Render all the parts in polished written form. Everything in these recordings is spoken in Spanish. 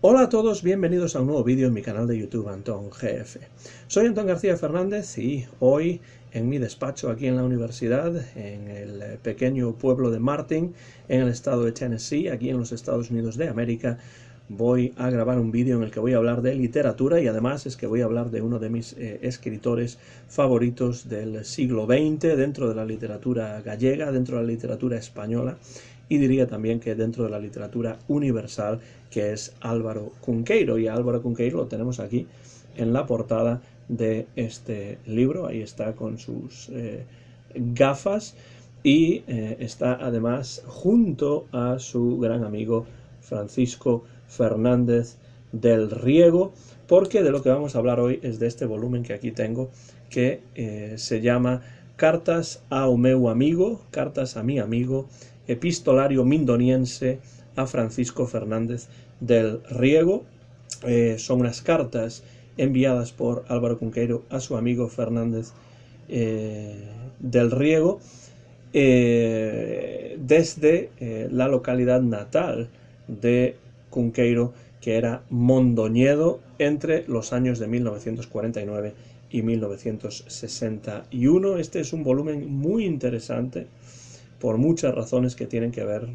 Hola a todos, bienvenidos a un nuevo vídeo en mi canal de YouTube Antón GF. Soy Antón García Fernández y hoy en mi despacho aquí en la universidad, en el pequeño pueblo de Martin, en el estado de Tennessee, aquí en los Estados Unidos de América, voy a grabar un vídeo en el que voy a hablar de literatura y además es que voy a hablar de uno de mis escritores favoritos del siglo XX dentro de la literatura gallega, dentro de la literatura española y diría también que dentro de la literatura universal, que es Álvaro Cunqueiro. Y a Álvaro Cunqueiro lo tenemos aquí en la portada de este libro, ahí está con sus gafas y está además junto a su gran amigo Francisco Fernández del Riego, porque de lo que vamos a hablar hoy es de este volumen que aquí tengo, que se llama Cartas ao meu amigo, Cartas a mi amigo, epistolario mindoniense a Francisco Fernández del Riego. Son unas cartas enviadas por Álvaro Cunqueiro a su amigo Fernández del Riego desde la localidad natal de Cunqueiro, que era Mondoñedo, entre los años de 1949 y 1961. Este es un volumen muy interesante por muchas razones que tienen que ver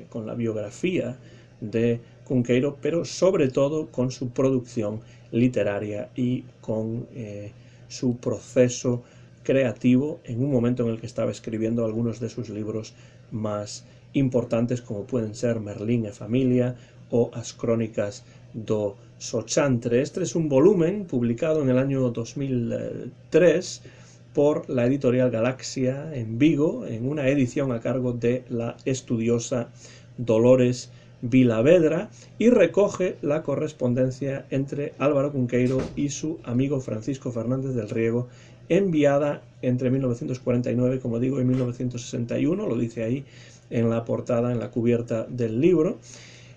con la biografía de Cunqueiro, pero sobre todo con su producción literaria y con su proceso creativo en un momento en el que estaba escribiendo algunos de sus libros más importantes, como pueden ser Merlín e Familia o As Crónicas do Sochantre. Este es un volumen publicado en el año 2003 por la editorial Galaxia en Vigo, en una edición a cargo de la estudiosa Dolores Vilavedra, y recoge la correspondencia entre Álvaro Cunqueiro y su amigo Francisco Fernández del Riego, enviada entre 1949, como digo, y 1961, lo dice ahí en la portada, en la cubierta del libro.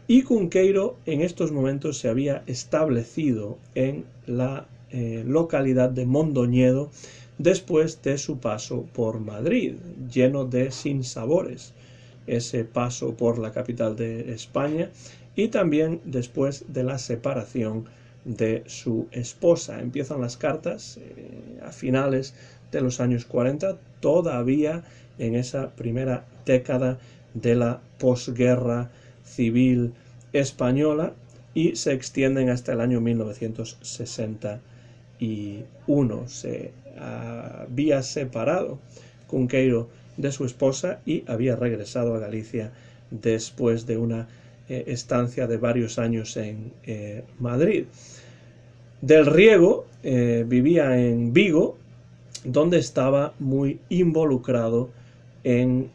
Y Cunqueiro en estos momentos se había establecido en la localidad de Mondoñedo, después de su paso por Madrid, lleno de sinsabores, ese paso por la capital de España, y también después de la separación de su esposa. Empiezan las cartas a finales de los años 40, todavía en esa primera década de la posguerra civil española, y se extienden hasta el año 1961. Se había separado Cunqueiro de su esposa y había regresado a Galicia después de una estancia de varios años en Madrid. Del Riego vivía en Vigo, donde estaba muy involucrado en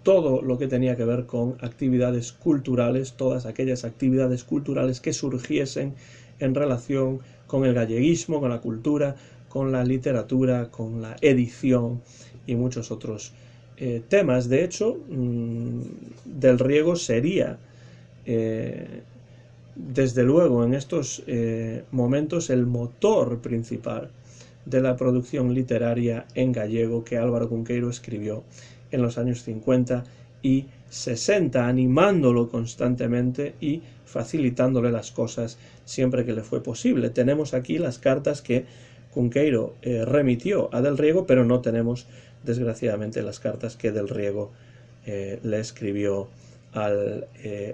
todo lo que tenía que ver con actividades culturales, todas aquellas actividades culturales que surgiesen en relación con el galleguismo, con la cultura, con la literatura, con la edición y muchos otros temas. De hecho, Del Riego sería, desde luego, en estos momentos el motor principal de la producción literaria en gallego que Álvaro Cunqueiro escribió en los años 50 y 60, animándolo constantemente y facilitándole las cosas siempre que le fue posible. Tenemos aquí las cartas que Cunqueiro remitió a Del Riego, pero no tenemos, desgraciadamente, las cartas que Del Riego le escribió al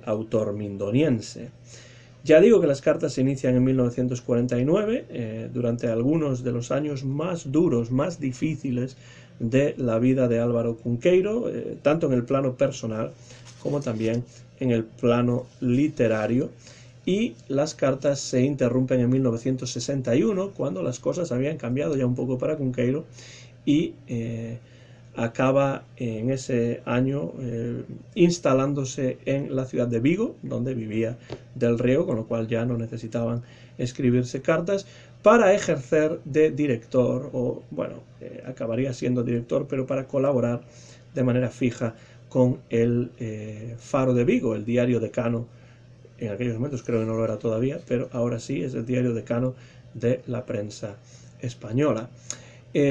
autor mindoniense. Ya digo que las cartas se inician en 1949, durante algunos de los años más duros, más difíciles de la vida de Álvaro Cunqueiro, tanto en el plano personal como también en el plano literario. Y las cartas se interrumpen en 1961, cuando las cosas habían cambiado ya un poco para Cunqueiro, y acaba en ese año instalándose en la ciudad de Vigo, donde vivía Del Riego, con lo cual ya no necesitaban escribirse cartas, para ejercer de director, o bueno, acabaría siendo director, pero para colaborar de manera fija con el Faro de Vigo, el diario decano. En aquellos momentos creo que no lo era todavía, pero ahora sí es el diario decano de la prensa española.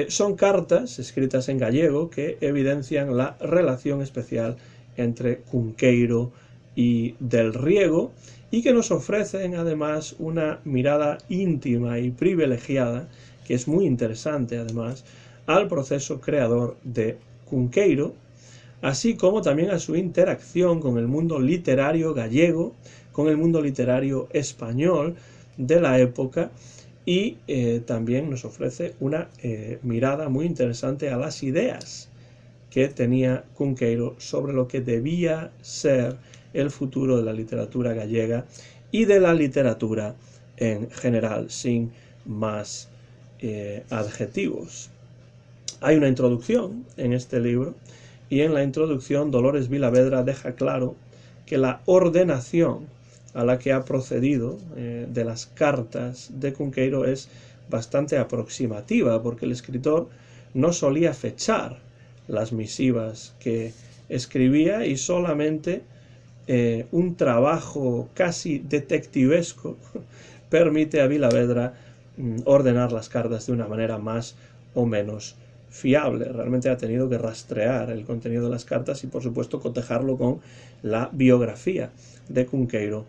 Son cartas escritas en gallego que evidencian la relación especial entre Cunqueiro y Del Riego, y que nos ofrecen además una mirada íntima y privilegiada, que es muy interesante además, al proceso creador de Cunqueiro, así como también a su interacción con el mundo literario gallego, con el mundo literario español de la época, y también nos ofrece una mirada muy interesante a las ideas que tenía Cunqueiro sobre lo que debía ser el futuro de la literatura gallega y de la literatura en general, sin más adjetivos. Hay una introducción en este libro, y en la introducción Dolores Vilavedra deja claro que la ordenación a la que ha procedido de las cartas de Cunqueiro es bastante aproximativa, porque el escritor no solía fechar las misivas que escribía, y solamente un trabajo casi detectivesco permite a Vilavedra ordenar las cartas de una manera más o menos fiable. Realmente ha tenido que rastrear el contenido de las cartas y, por supuesto, cotejarlo con la biografía de Cunqueiro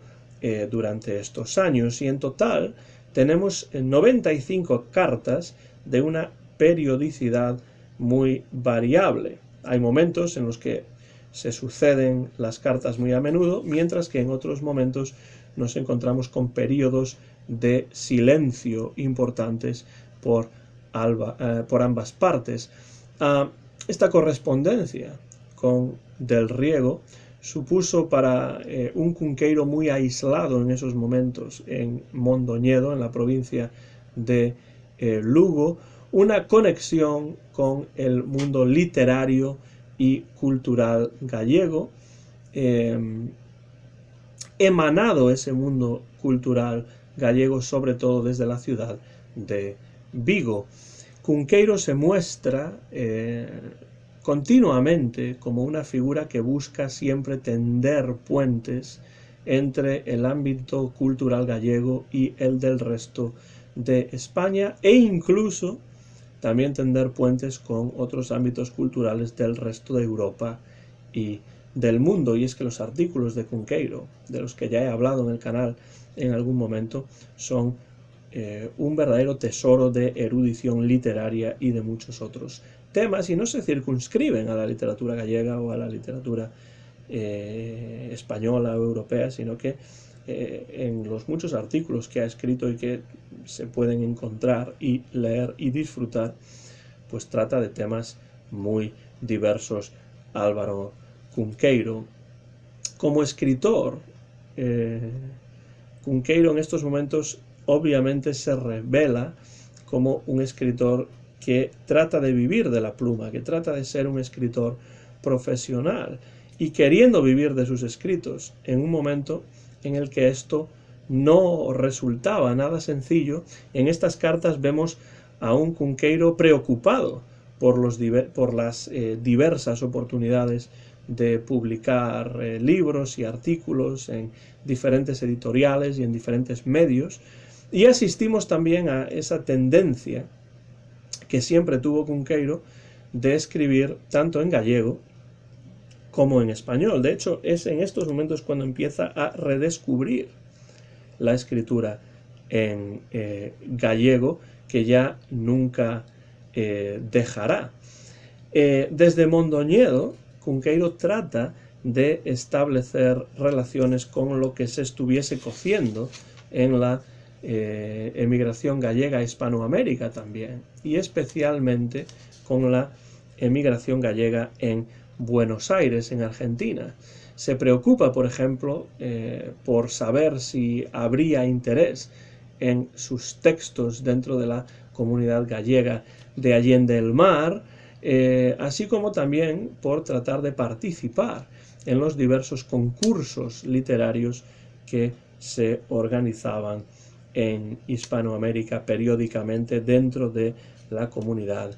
durante estos años. Y en total tenemos 95 cartas de una periodicidad muy variable. Hay momentos en los que se suceden las cartas muy a menudo, mientras que en otros momentos nos encontramos con periodos de silencio importantes por ambas partes. Esta correspondencia con Del Riego supuso para un Cunqueiro muy aislado en esos momentos en Mondoñedo, en la provincia de Lugo, una conexión con el mundo literario y cultural gallego, emanado ese mundo cultural gallego sobre todo desde la ciudad de Vigo. Cunqueiro se muestra continuamente como una figura que busca siempre tender puentes entre el ámbito cultural gallego y el del resto de España, e incluso también tender puentes con otros ámbitos culturales del resto de Europa y del mundo. Y es que los artículos de Cunqueiro, de los que ya he hablado en el canal en algún momento, son un verdadero tesoro de erudición literaria y de muchos otros temas, y no se circunscriben a la literatura gallega o a la literatura española o europea, sino que en los muchos artículos que ha escrito y que se pueden encontrar y leer y disfrutar, pues trata de temas muy diversos. Álvaro Cunqueiro, como escritor, Cunqueiro en estos momentos obviamente se revela como un escritor que trata de vivir de la pluma, que trata de ser un escritor profesional, y queriendo vivir de sus escritos en un momento en el que esto no resultaba nada sencillo. En estas cartas vemos a un Cunqueiro preocupado por las diversas oportunidades de publicar libros y artículos en diferentes editoriales y en diferentes medios, y asistimos también a esa tendencia que siempre tuvo Cunqueiro de escribir tanto en gallego como en español. De hecho, es en estos momentos cuando empieza a redescubrir la escritura en gallego, que ya nunca dejará. Desde Mondoñedo, Cunqueiro trata de establecer relaciones con lo que se estuviese cociendo en la emigración gallega a Hispanoamérica también, y especialmente con la emigración gallega en Buenos Aires, en Argentina. Se preocupa, por ejemplo, por saber si habría interés en sus textos dentro de la comunidad gallega de Allende el Mar, así como también por tratar de participar en los diversos concursos literarios que se organizaban en Hispanoamérica periódicamente dentro de la comunidad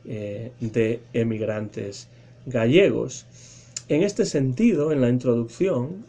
de emigrantes gallegos. En este sentido, en la introducción,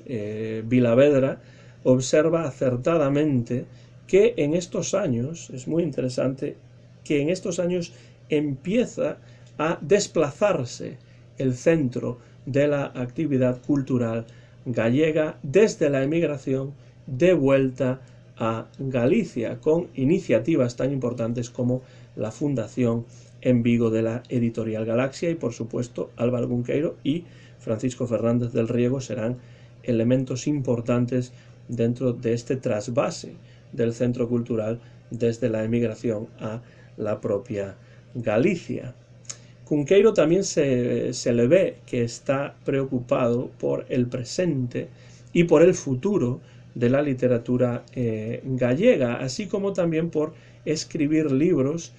Vilavedra observa acertadamente que en estos años, es muy interesante, que en estos años empieza a desplazarse el centro de la actividad cultural gallega desde la emigración de vuelta a Galicia, con iniciativas tan importantes como la fundación en Vigo de la Editorial Galaxia, y por supuesto Álvaro Cunqueiro y Francisco Fernández del Riego serán elementos importantes dentro de este trasvase del centro cultural desde la emigración a la propia Galicia. Cunqueiro también se le ve que está preocupado por el presente y por el futuro de la literatura gallega, así como también por escribir libros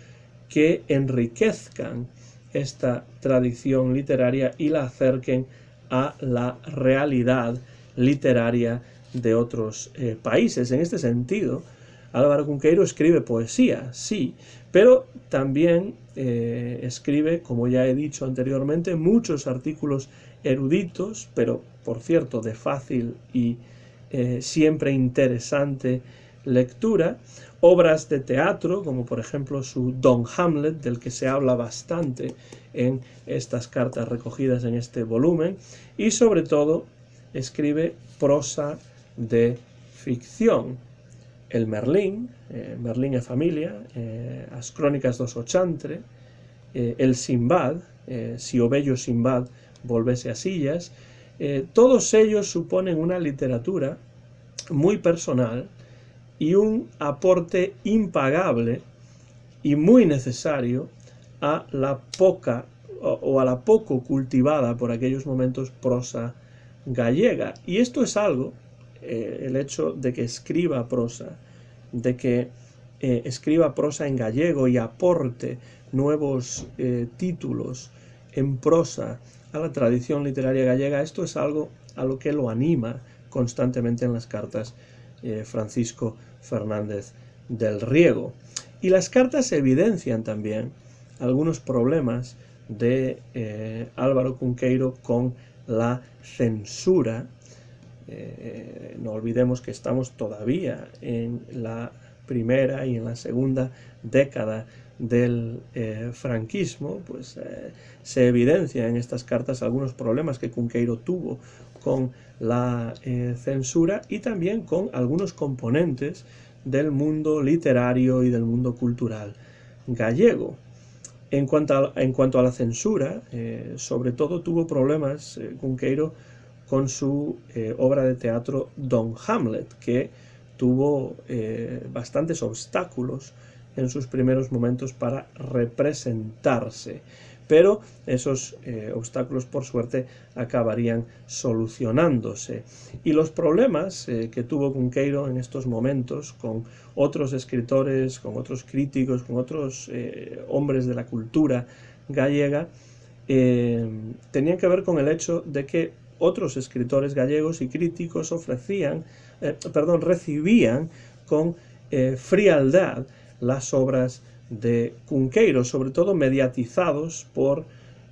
que enriquezcan esta tradición literaria y la acerquen a la realidad literaria de otros países. En este sentido, Álvaro Cunqueiro escribe poesía, sí, pero también escribe, como ya he dicho anteriormente, muchos artículos eruditos, pero por cierto de fácil y siempre interesante lectura, obras de teatro, como por ejemplo su Don Hamlet, del que se habla bastante en estas cartas recogidas en este volumen, y sobre todo escribe prosa de ficción. El Merlín, Merlín e familia, as crónicas dos Ochantre, el Simbad, si o bello Simbad volvese as illas, todos ellos suponen una literatura muy personal y un aporte impagable y muy necesario a la poca o a la poco cultivada por aquellos momentos prosa gallega. Y esto es algo, el hecho de que escriba prosa, de que escriba prosa en gallego y aporte nuevos títulos en prosa a la tradición literaria gallega, esto es algo a lo que lo anima constantemente en las cartas Francisco Fernández del Riego. Y las cartas evidencian también algunos problemas de Álvaro Cunqueiro con la censura. No olvidemos que estamos todavía en la primera y en la segunda década del franquismo, pues se evidencia en estas cartas algunos problemas que Cunqueiro tuvo con la censura y también con algunos componentes del mundo literario y del mundo cultural gallego. En cuanto a la censura, sobre todo tuvo problemas Cunqueiro con su obra de teatro Don Hamlet, que tuvo bastantes obstáculos en sus primeros momentos para representarse, pero esos obstáculos por suerte acabarían solucionándose. Y los problemas que tuvo Cunqueiro en estos momentos con otros escritores, con otros críticos, con otros hombres de la cultura gallega, tenían que ver con el hecho de que otros escritores gallegos y críticos recibían con frialdad las obras de Cunqueiro, sobre todo mediatizados por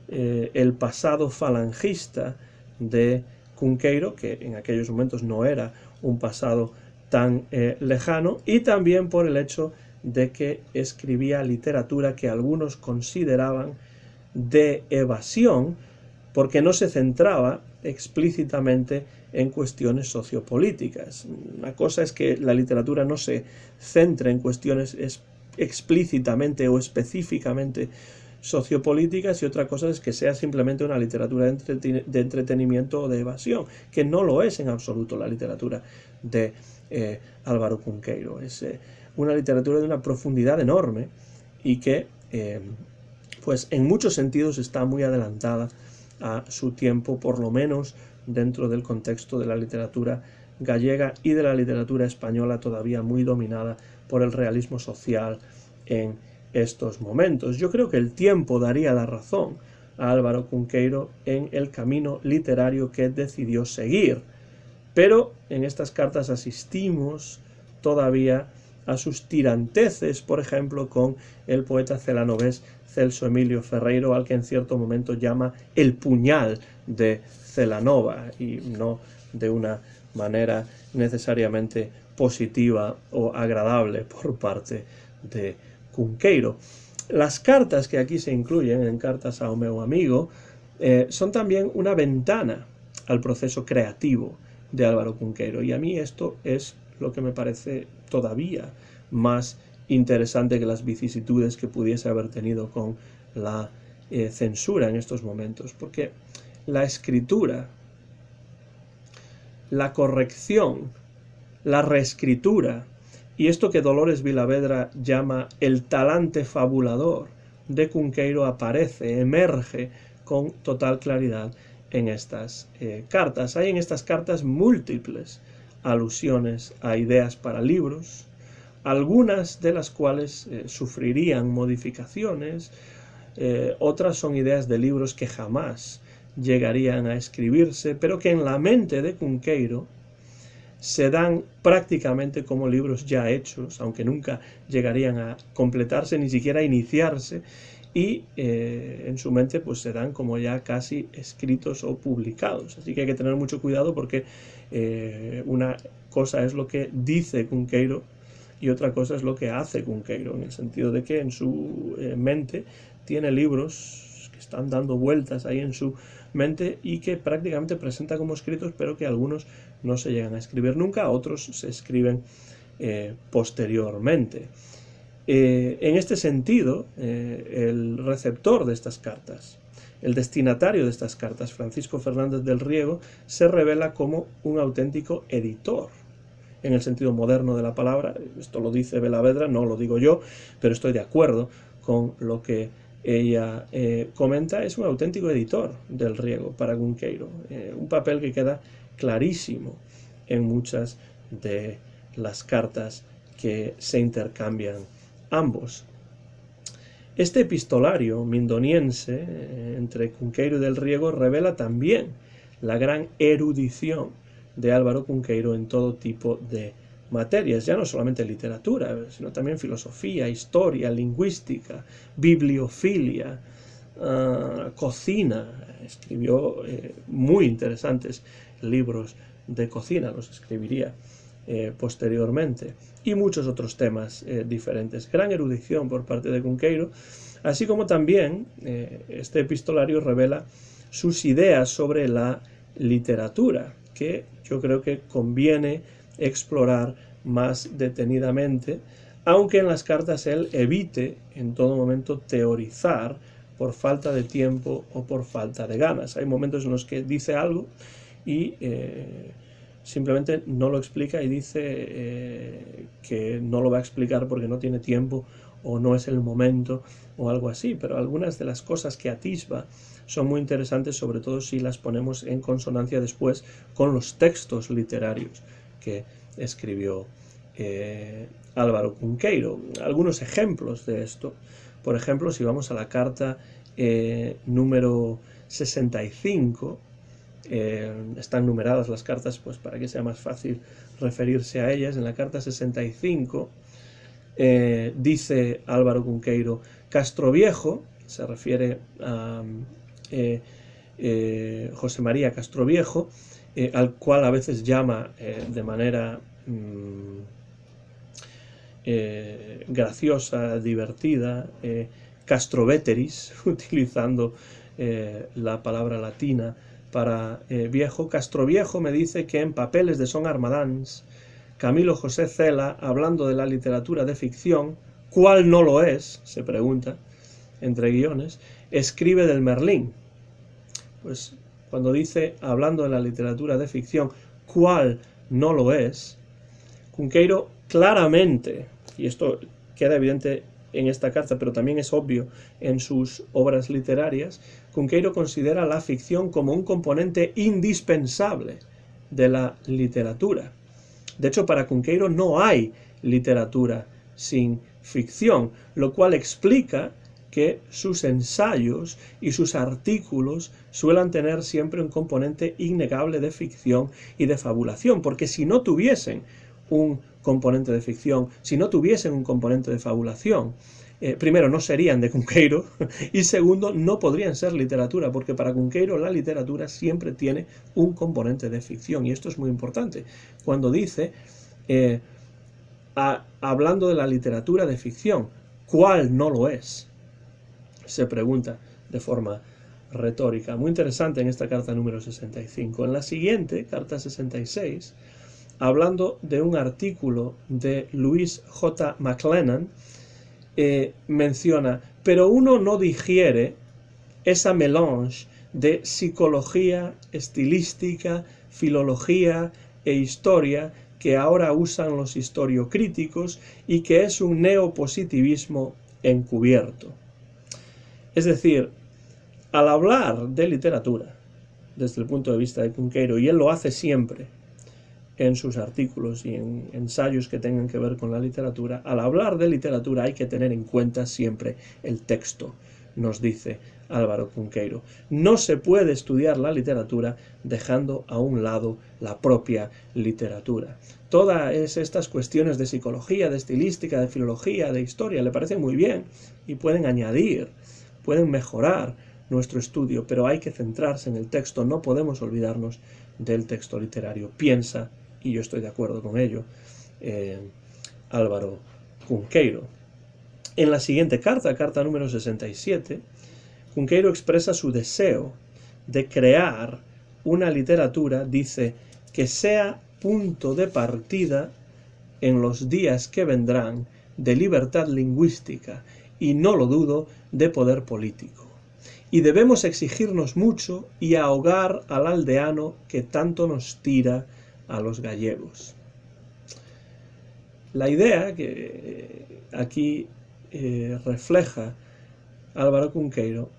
el pasado falangista de Cunqueiro, que en aquellos momentos no era un pasado tan lejano, y también por el hecho de que escribía literatura que algunos consideraban de evasión, porque no se centraba explícitamente en cuestiones sociopolíticas. Una cosa es que la literatura no se centre en cuestiones explícitamente o específicamente sociopolíticas, y otra cosa es que sea simplemente una literatura de entretenimiento o de evasión, que no lo es en absoluto la literatura de Álvaro Cunqueiro. Es una literatura de una profundidad enorme y que pues en muchos sentidos está muy adelantada a su tiempo, por lo menos dentro del contexto de la literatura gallega y de la literatura española, todavía muy dominada por el realismo social en estos momentos. Yo creo que el tiempo daría la razón a Álvaro Cunqueiro en el camino literario que decidió seguir, pero en estas cartas asistimos todavía a sus tiranteces, por ejemplo, con el poeta celanovés Celso Emilio Ferreiro, al que en cierto momento llama el puñal de Celanova, y no de una manera necesariamente positiva o agradable por parte de Cunqueiro. Las cartas que aquí se incluyen en Cartas ao meu amigo son también una ventana al proceso creativo de Álvaro Cunqueiro, y a mí esto es lo que me parece todavía más interesante que las vicisitudes que pudiese haber tenido con la censura en estos momentos, porque la escritura, la corrección, la reescritura y esto que Dolores Vilavedra llama el talante fabulador de Cunqueiro aparece, emerge con total claridad en estas cartas. Hay en estas cartas múltiples alusiones a ideas para libros, algunas de las cuales sufrirían modificaciones, otras son ideas de libros que jamás llegarían a escribirse, pero que en la mente de Cunqueiro se dan prácticamente como libros ya hechos, aunque nunca llegarían a completarse, ni siquiera a iniciarse, y en su mente pues se dan como ya casi escritos o publicados. Así que hay que tener mucho cuidado porque una cosa es lo que dice Cunqueiro y otra cosa es lo que hace Cunqueiro, en el sentido de que en su mente tiene libros que están dando vueltas ahí en su mente y que prácticamente presenta como escritos, pero que algunos no se llegan a escribir nunca, otros se escriben posteriormente. En este sentido, el receptor de estas cartas, el destinatario de estas cartas, Francisco Fernández del Riego, se revela como un auténtico editor, en el sentido moderno de la palabra. Esto lo dice Vilavedra, no lo digo yo, pero estoy de acuerdo con lo que ella comenta. Es un auténtico editor del Riego para Cunqueiro, un papel que queda clarísimo en muchas de las cartas que se intercambian ambos. Este epistolario mindoniense entre Cunqueiro y del Riego revela también la gran erudición de Álvaro Cunqueiro en todo tipo de materias, ya no solamente literatura, sino también filosofía, historia, lingüística, bibliofilia, cocina. Escribió muy interesantes libros de cocina, los escribiría posteriormente, y muchos otros temas diferentes. Gran erudición por parte de Cunqueiro, así como también este epistolario revela sus ideas sobre la literatura, que yo creo que conviene explorar más detenidamente, aunque en las cartas él evite en todo momento teorizar por falta de tiempo o por falta de ganas. Hay momentos en los que dice algo y simplemente no lo explica y dice que no lo va a explicar porque no tiene tiempo o no es el momento o algo así, pero algunas de las cosas que atisba son muy interesantes, sobre todo si las ponemos en consonancia después con los textos literarios que escribió Álvaro Cunqueiro. Algunos ejemplos de esto, por ejemplo, si vamos a la carta número 65, están numeradas las cartas pues para que sea más fácil referirse a ellas. En la carta 65 dice Álvaro Cunqueiro: Castroviejo, se refiere a José María Castroviejo, al cual a veces llama de manera graciosa, divertida, Castroveteris, utilizando la palabra latina para viejo. Castroviejo me dice que en Papeles de Son Armadáns, Camilo José Cela, hablando de la literatura de ficción, ¿cuál no lo es?, se pregunta, entre guiones, escribe del Merlín. Pues cuando dice, hablando de la literatura de ficción, ¿cuál no lo es?, Cunqueiro claramente, y esto queda evidente en esta carta, pero también es obvio en sus obras literarias, Cunqueiro considera la ficción como un componente indispensable de la literatura. De hecho, para Cunqueiro no hay literatura sin ficción, lo cual explica que sus ensayos y sus artículos suelen tener siempre un componente innegable de ficción y de fabulación, porque si no tuviesen un componente de ficción, si no tuviesen un componente de fabulación, primero no serían de Cunqueiro y segundo no podrían ser literatura, porque para Cunqueiro la literatura siempre tiene un componente de ficción, y esto es muy importante. Cuando dice, hablando de la literatura de ficción, ¿cuál no lo es?, se pregunta de forma retórica. Muy interesante en esta carta número 65. En la siguiente, carta 66, hablando de un artículo de Louise J. McLennan, menciona, pero uno no digiere esa melange de psicología, estilística, filología e historia que ahora usan los historiocríticos y que es un neopositivismo encubierto. Es decir, al hablar de literatura, desde el punto de vista de Cunqueiro, y él lo hace siempre en sus artículos y en ensayos que tengan que ver con la literatura, al hablar de literatura hay que tener en cuenta siempre el texto, nos dice Álvaro Cunqueiro. No se puede estudiar la literatura dejando a un lado la propia literatura. Todas estas cuestiones de psicología, de estilística, de filología, de historia, le parecen muy bien y pueden añadir, pueden mejorar nuestro estudio, pero hay que centrarse en el texto, no podemos olvidarnos del texto literario. Piensa, y yo estoy de acuerdo con ello, Álvaro Cunqueiro. En la siguiente carta, carta número 67, Cunqueiro expresa su deseo de crear una literatura, dice, que sea punto de partida en los días que vendrán de libertad lingüística y, no lo dudo, de poder político. Y debemos exigirnos mucho y ahogar al aldeano que tanto nos tira a los gallegos. La idea que aquí refleja Álvaro Cunqueiro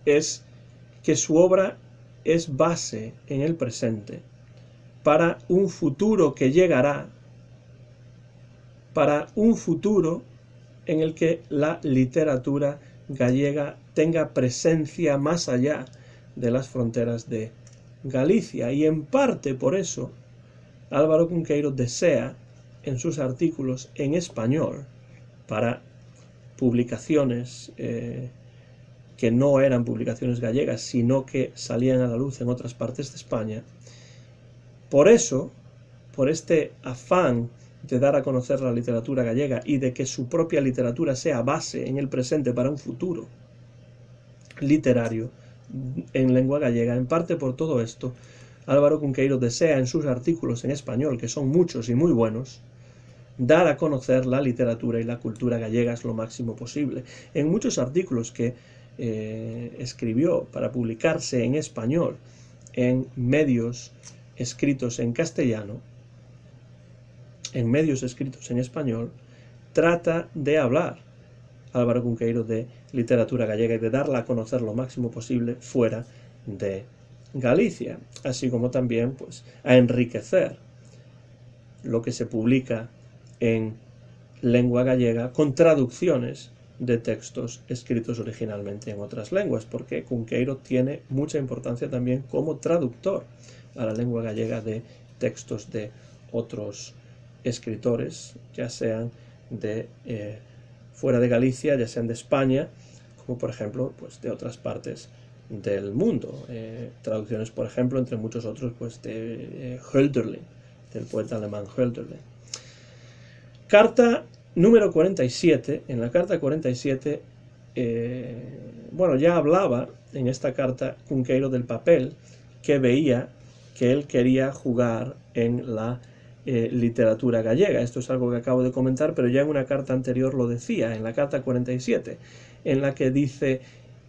es que su obra es base en el presente para un futuro que llegará, para un futuro en el que la literatura gallega tenga presencia más allá de las fronteras de Galicia. Y en parte por eso Álvaro Cunqueiro desea en sus artículos en español, para publicaciones que no eran publicaciones gallegas, sino que salían a la luz en otras partes de España. Por eso, por este afán de dar a conocer la literatura gallega y de que su propia literatura sea base en el presente para un futuro literario en lengua gallega, en parte por todo esto, Álvaro Cunqueiro desea en sus artículos en español, que son muchos y muy buenos, dar a conocer la literatura y la cultura gallegas lo máximo posible. En muchos artículos que escribió para publicarse en español en medios escritos en castellano, en medios escritos en español, trata de hablar Álvaro Cunqueiro de literatura gallega y de darla a conocer lo máximo posible fuera de Galicia, así como también pues a enriquecer lo que se publica en lengua gallega con traducciones de textos escritos originalmente en otras lenguas, porque Cunqueiro tiene mucha importancia también como traductor a la lengua gallega de textos de otros escritores, ya sean de fuera de Galicia, ya sean de España, como por ejemplo pues de otras partes del mundo. Traducciones, por ejemplo, entre muchos otros, pues de Hölderlin, del poeta alemán Hölderlin. Carta número 47. En la carta 47, bueno, ya hablaba en esta carta Cunqueiro del papel que veía que él quería jugar en la literatura gallega. Esto es algo que acabo de comentar, pero ya en una carta anterior lo decía, en la carta 47, en la que dice,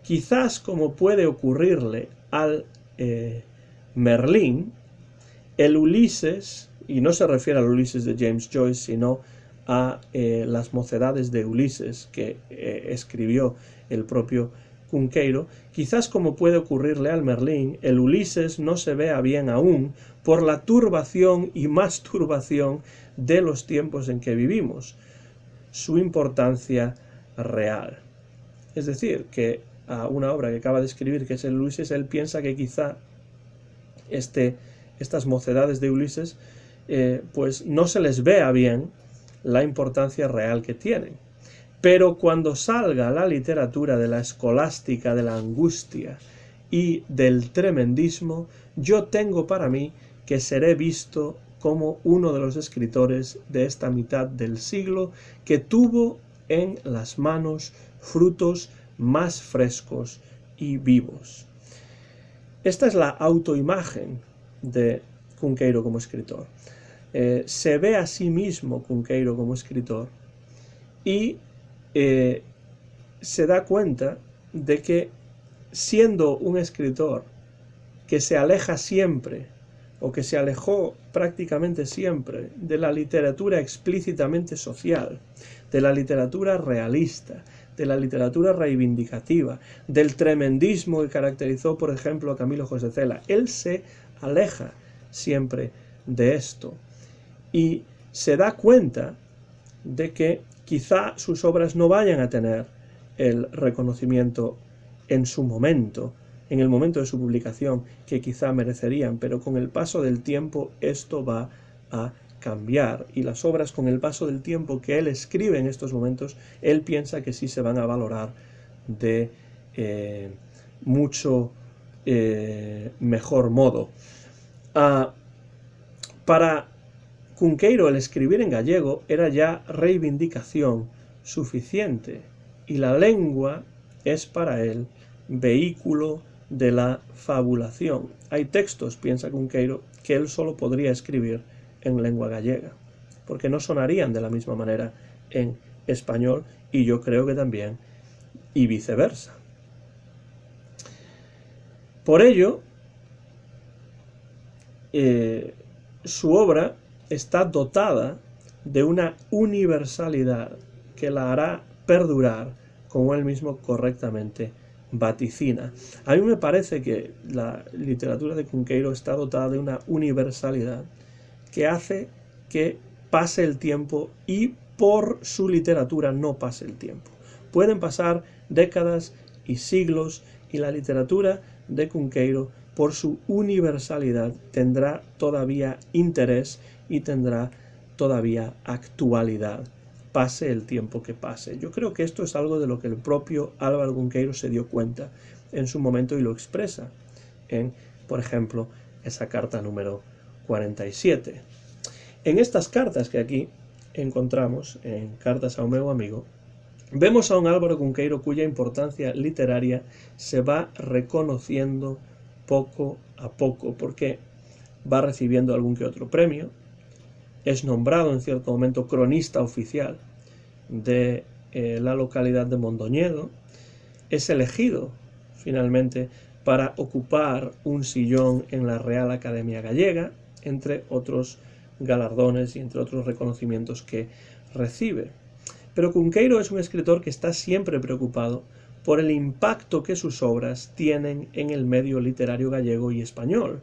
quizás como puede ocurrirle al Merlín, el Ulises, y no se refiere al Ulises de James Joyce, sino a las mocedades de Ulises que escribió el propio Cunqueiro, quizás como puede ocurrirle al Merlín, el Ulises no se vea bien aún por la turbación y más turbación de los tiempos en que vivimos, su importancia real. Es decir, que a una obra que acaba de escribir, que es el Ulises, él piensa que quizá estas mocedades de Ulises pues no se les vea bien la importancia real que tienen. Pero cuando salga la literatura de la escolástica, de la angustia y del tremendismo, yo tengo para mí que seré visto como uno de los escritores de esta mitad del siglo que tuvo en las manos frutos más frescos y vivos. Esta es la autoimagen de Cunqueiro como escritor. se ve a sí mismo Cunqueiro como escritor y se da cuenta de que siendo un escritor que se aleja siempre o que se alejó prácticamente siempre de la literatura explícitamente social, de la literatura realista, de la literatura reivindicativa, del tremendismo que caracterizó, por ejemplo, a Camilo José Cela. Él se aleja siempre de esto y se da cuenta de que quizá sus obras no vayan a tener el reconocimiento en su momento, en el momento de su publicación, que quizá merecerían, pero con el paso del tiempo esto va a cambiar, y las obras con el paso del tiempo que él escribe en estos momentos, él piensa que sí se van a valorar de mucho mejor modo. Para Cunqueiro el escribir en gallego era ya reivindicación suficiente, y la lengua es para él vehículo de la fabulación. Hay textos, piensa Cunqueiro, que él solo podría escribir en lengua gallega, porque no sonarían de la misma manera en español, y yo creo que también, y viceversa. Por ello, su obra está dotada de una universalidad que la hará perdurar, como él mismo correctamente vaticina. A mí me parece que la literatura de Cunqueiro está dotada de una universalidad que hace que pase el tiempo y por su literatura no pase el tiempo. Pueden pasar décadas y siglos y la literatura de Cunqueiro, por su universalidad, tendrá todavía interés y tendrá todavía actualidad, pase el tiempo que pase. Yo creo que esto es algo de lo que el propio Álvaro Cunqueiro se dio cuenta en su momento y lo expresa en, por ejemplo, esa carta número 47. En estas cartas que aquí encontramos, en Cartas a un meu amigo, vemos a un Álvaro Cunqueiro cuya importancia literaria se va reconociendo poco a poco, porque va recibiendo algún que otro premio, es nombrado en cierto momento cronista oficial de la localidad de Mondoñedo, es elegido finalmente para ocupar un sillón en la Real Academia Gallega, entre otros galardones y entre otros reconocimientos que recibe. Pero Cunqueiro es un escritor que está siempre preocupado por el impacto que sus obras tienen en el medio literario gallego y español,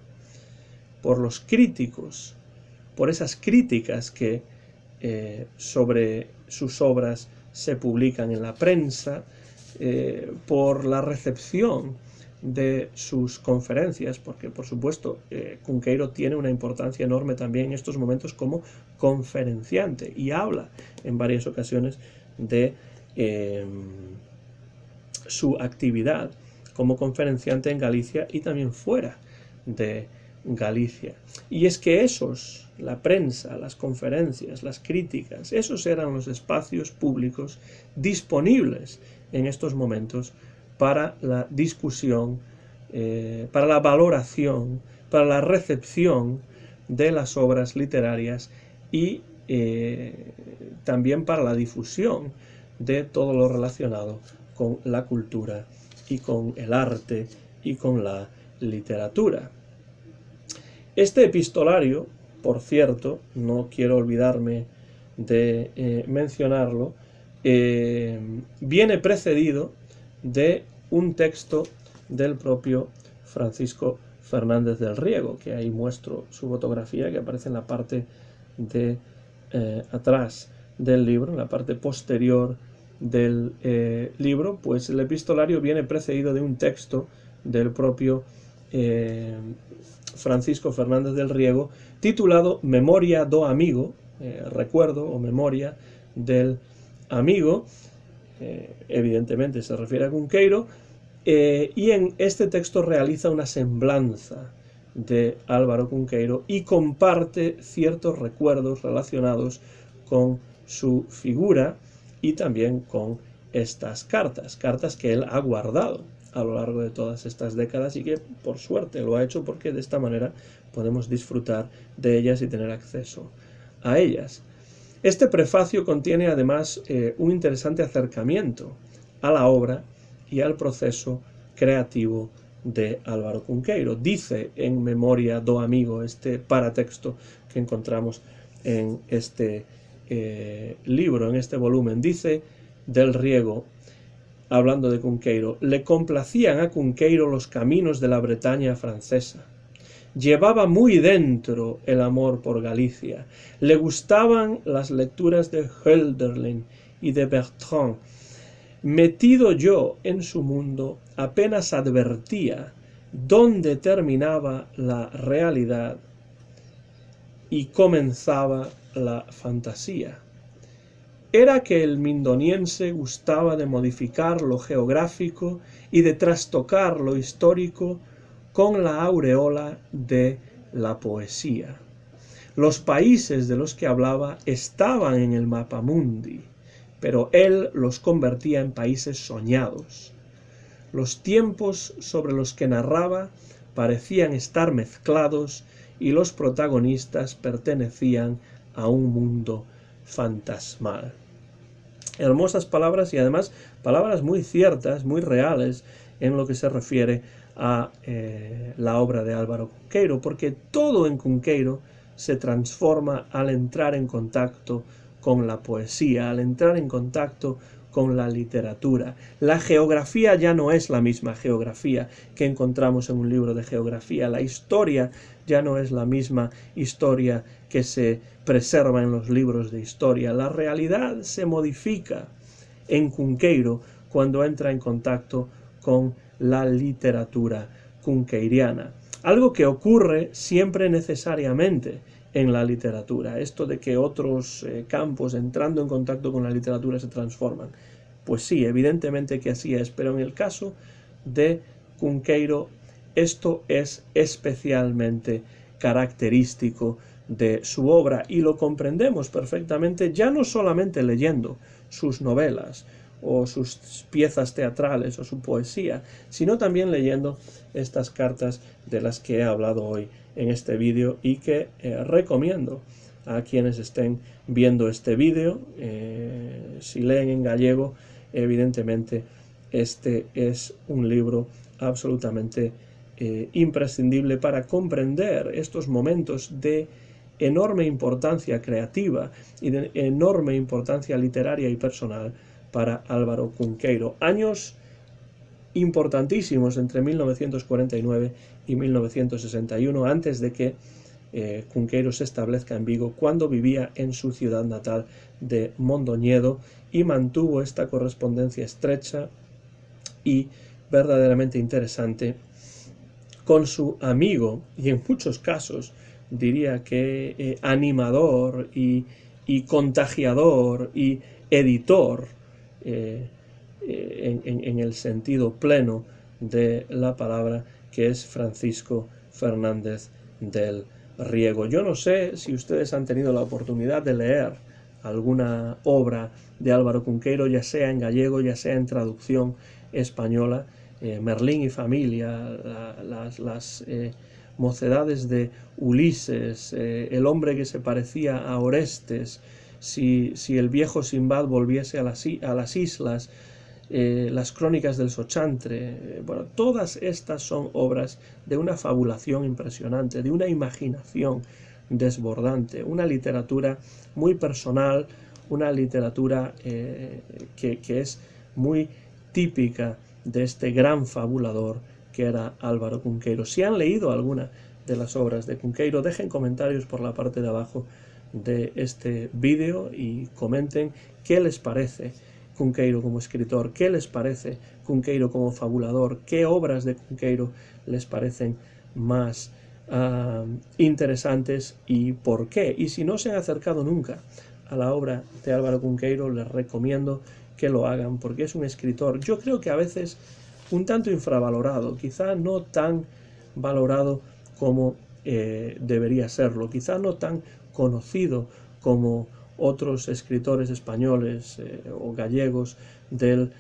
por los críticos, por esas críticas que sobre sus obras se publican en la prensa, por la recepción de sus conferencias, porque por supuesto Cunqueiro tiene una importancia enorme también en estos momentos como conferenciante y habla en varias ocasiones de su actividad como conferenciante en Galicia y también fuera de Galicia. Y es que esos, la prensa, las conferencias, las críticas, esos eran los espacios públicos disponibles en estos momentos para la discusión, para la valoración, para la recepción de las obras literarias y también para la difusión de todo lo relacionado con la cultura y con el arte y con la literatura. Este epistolario, por cierto, no quiero olvidarme de mencionarlo, viene precedido de un texto del propio Francisco Fernández del Riego, que ahí muestro su fotografía, que aparece en la parte de atrás del libro, en la parte posterior del libro. Pues el epistolario viene precedido de un texto del propio Francisco Fernández del Riego, titulado Memoria do Amigo, recuerdo o memoria del amigo, evidentemente se refiere a Cunqueiro, y en este texto realiza una semblanza de Álvaro Cunqueiro y comparte ciertos recuerdos relacionados con su figura y también con estas cartas que él ha guardado a lo largo de todas estas décadas y que por suerte lo ha hecho porque de esta manera podemos disfrutar de ellas y tener acceso a ellas. Este prefacio contiene además un interesante acercamiento a la obra y al proceso creativo de Álvaro Cunqueiro. Dice en Memoria do Amigo, este paratexto que encontramos en este libro, en este volumen, dice del Riego, hablando de Cunqueiro: le complacían a Cunqueiro los caminos de la Bretaña francesa. Llevaba muy dentro el amor por Galicia. Le gustaban las lecturas de Hölderlin y de Bertrand. Metido yo en su mundo, apenas advertía dónde terminaba la realidad y comenzaba la fantasía. Era que el mindoniense gustaba de modificar lo geográfico y de trastocar lo histórico con la aureola de la poesía. Los países de los que hablaba estaban en el mapamundi, pero él los convertía en países soñados. Los tiempos sobre los que narraba parecían estar mezclados y los protagonistas pertenecían a un mundo fantasmal. Hermosas palabras y además palabras muy ciertas, muy reales en lo que se refiere a la obra de Álvaro Cunqueiro, porque todo en Cunqueiro se transforma al entrar en contacto con la poesía, al entrar en contacto con la literatura. La geografía ya no es la misma geografía que encontramos en un libro de geografía. La historia ya no es la misma historia que se preserva en los libros de historia. La realidad se modifica en Cunqueiro cuando entra en contacto con la literatura cunqueiriana. Algo que ocurre siempre necesariamente en la literatura, esto de que otros campos entrando en contacto con la literatura se transforman. Pues sí, evidentemente que así es, pero en el caso de Cunqueiro esto es especialmente característico de su obra y lo comprendemos perfectamente ya no solamente leyendo sus novelas o sus piezas teatrales o su poesía, sino también leyendo estas cartas de las que he hablado hoy en este vídeo y que recomiendo a quienes estén viendo este vídeo. Si leen en gallego, evidentemente este es un libro absolutamente imprescindible para comprender estos momentos de enorme importancia creativa y de enorme importancia literaria y personal para Álvaro Cunqueiro. Años importantísimos entre 1949 y 1961, antes de que Cunqueiro se establezca en Vigo, cuando vivía en su ciudad natal de Mondoñedo y mantuvo esta correspondencia estrecha y verdaderamente interesante con su amigo y en muchos casos diría que animador y contagiador y editor en el sentido pleno de la palabra, que es Francisco Fernández del Riego. Yo no sé si ustedes han tenido la oportunidad de leer alguna obra de Álvaro Cunqueiro, ya sea en gallego, ya sea en traducción española. Merlín y familia, las mocedades de Ulises, el hombre que se parecía a Orestes, si el viejo Simbad volviese a las islas, las crónicas del Sochantre. Bueno, todas estas son obras de una fabulación impresionante, de una imaginación desbordante, una literatura muy personal, una literatura que es muy típica de este gran fabulador que era Álvaro Cunqueiro. Si han leído alguna de las obras de Cunqueiro, dejen comentarios por la parte de abajo de este vídeo y comenten qué les parece Cunqueiro como escritor, qué les parece Cunqueiro como fabulador, qué obras de Cunqueiro les parecen más interesantes y por qué. Y si no se han acercado nunca a la obra de Álvaro Cunqueiro, les recomiendo que lo hagan, porque es un escritor, yo creo que a veces un tanto infravalorado, quizá no tan valorado como debería serlo, quizá no tan conocido como otros escritores españoles o gallegos del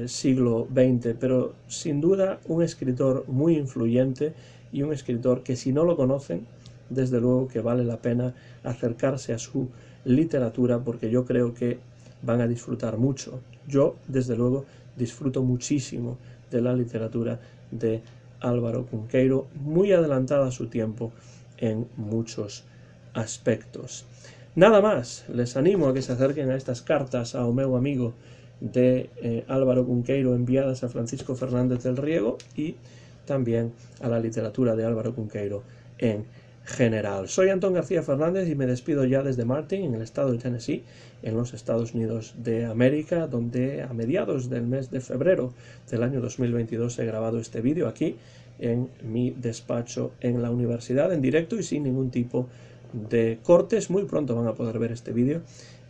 siglo XX, pero sin duda un escritor muy influyente y un escritor que si no lo conocen, desde luego que vale la pena acercarse a su literatura, porque yo creo que van a disfrutar mucho. Yo, desde luego, disfruto muchísimo de la literatura de Álvaro Cunqueiro, muy adelantada a su tiempo en muchos aspectos. Nada más, les animo a que se acerquen a estas cartas ao meu amigo de Álvaro Cunqueiro enviadas a Francisco Fernández del Riego y también a la literatura de Álvaro Cunqueiro en general. Soy Antón García Fernández y me despido ya desde Martin, en el estado de Tennessee, en los Estados Unidos de América, donde a mediados del mes de febrero del año 2022 he grabado este vídeo aquí en mi despacho en la universidad, en directo y sin ningún tipo de cortes. Muy pronto van a poder ver este vídeo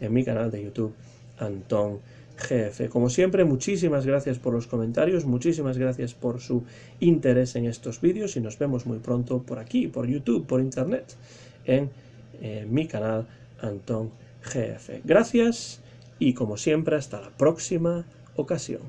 en mi canal de YouTube, Antón GF. Como siempre, muchísimas gracias por los comentarios, muchísimas gracias por su interés en estos vídeos y nos vemos muy pronto por aquí, por YouTube, por internet, en mi canal Antón GF. Gracias y como siempre, hasta la próxima ocasión.